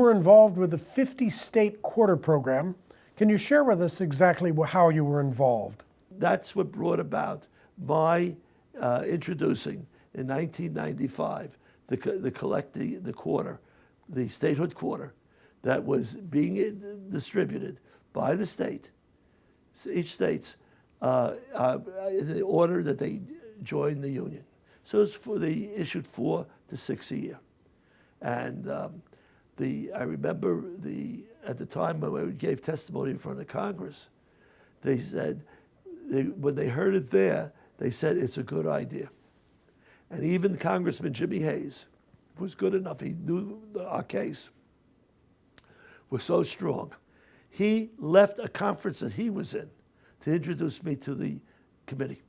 were involved with the 50-state quarter program. Can you share with us exactly how you were involved? That's what brought about my introducing in 1995 the quarter, the statehood quarter, that was being distributed by the state, each state's, in the order that they joined the union. So they issued 4 to 6 a year. And I remember at the time when we gave testimony in front of Congress, they said, when they heard it there, they said it's a good idea. And even Congressman Jimmy Hayes was good enough. He knew our case was so strong. He left a conference that he was in to introduce me to the committee.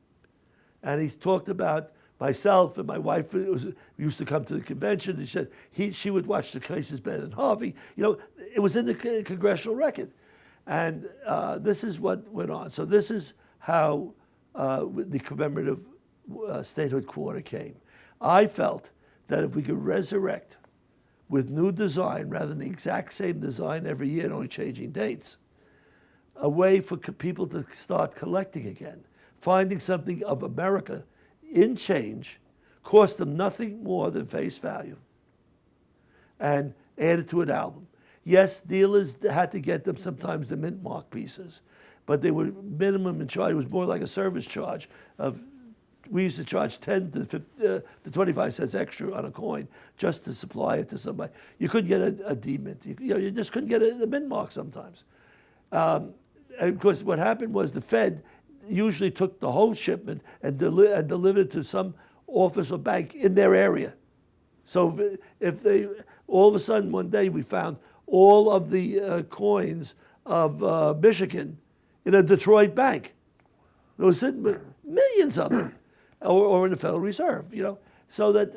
And he talked about myself and my wife. We used to come to the convention. He said she would watch the cases better than Harvey. You know, it was in the congressional record. And this is what went on. So this is how the commemorative statehood quarter came. I felt that if we could resurrect with new design rather than the exact same design every year and only changing dates, a way for people to start collecting again, finding something of America in change, cost them nothing more than face value, and add it to an album. Yes, dealers had to get them sometimes the mint mark pieces, but they were minimum in charge. It was more like a service charge of, we used to charge 10 to 25 cents extra on a coin just to supply it to somebody. You couldn't get a D-mint. You just couldn't get a mint mark sometimes. And of course, what happened was the Fed usually took the whole shipment and delivered it to some office or bank in their area. So if they, all of a sudden one day we found all of the coins of Michigan in a Detroit bank. There was sitting with millions of them, or in the Federal Reserve, you know. So that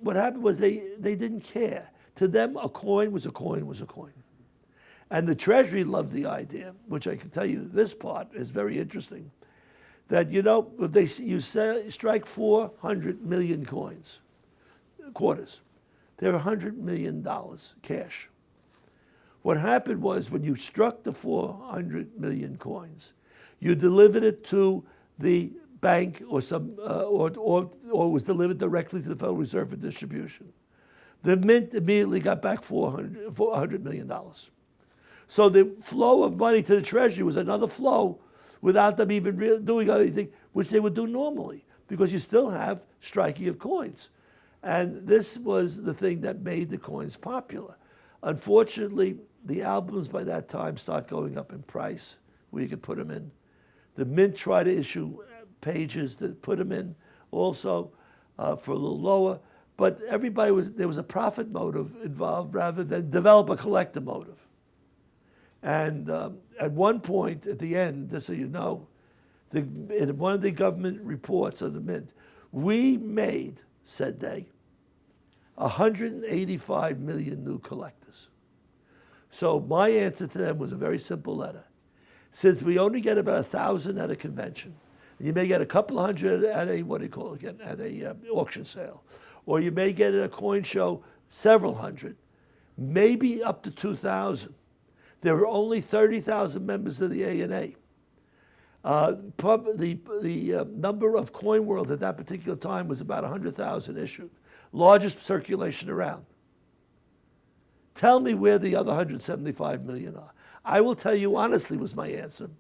what happened was they didn't care. To them, a coin was a coin was a coin. And the Treasury loved the idea, which I can tell you, this part is very interesting, that, you know, if you strike 400 million quarters, they're $100 million cash. What happened was when you struck the 400 million coins, you delivered it to the bank or was delivered directly to the Federal Reserve for distribution. The mint immediately got back $400 million. So the flow of money to the Treasury was another flow without them even doing anything, which they would do normally, because you still have striking of coins. And this was the thing that made the coins popular. Unfortunately, the albums by that time start going up in price, where you could put them in. The mint tried to issue pages to put them in also for a little lower, but there was a profit motive involved rather than develop a collector motive. And at one point at the end, just so you know, in one of the government reports of the mint, we made, said they, 185 million new collectors. So my answer to them was a very simple letter. Since we only get about 1,000 at a convention, you may get a couple of hundred at a, what do you call it again, at a auction sale, or you may get at a coin show several hundred, maybe up to 2,000. There were only 30,000 members of the ANA. The number of coin worlds at that particular time was about 100,000 issued, largest circulation around. Tell me where the other 175 million are. I will tell you honestly was my answer,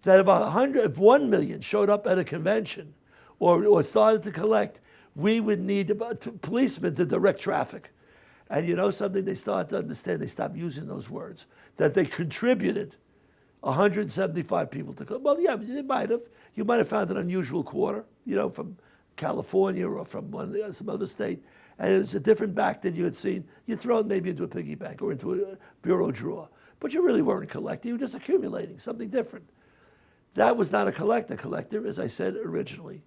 that if 1 million showed up at a convention or started to collect, we would need about policemen to direct traffic. And you know something, they started to understand, they stopped using those words, that they contributed 175 people to collect. Well, yeah, they might have. You might have found an unusual quarter, you know, from California or from some other state, and it's a different back than you had seen. You throw it maybe into a piggy bank or into a bureau drawer, but you really weren't collecting, you were just accumulating something different. That was not a collector. Collector, as I said originally,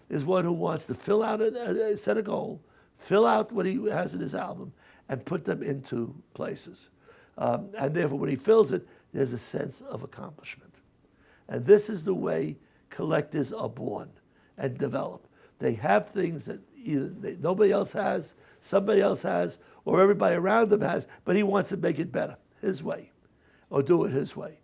is one who wants to fill out set a goal, fill out what he has in his album, and put them into places. And therefore, when he fills it, there's a sense of accomplishment. And this is the way collectors are born and develop. They have things that either nobody else has, somebody else has, or everybody around them has, but he wants to make it better, his way, or do it his way.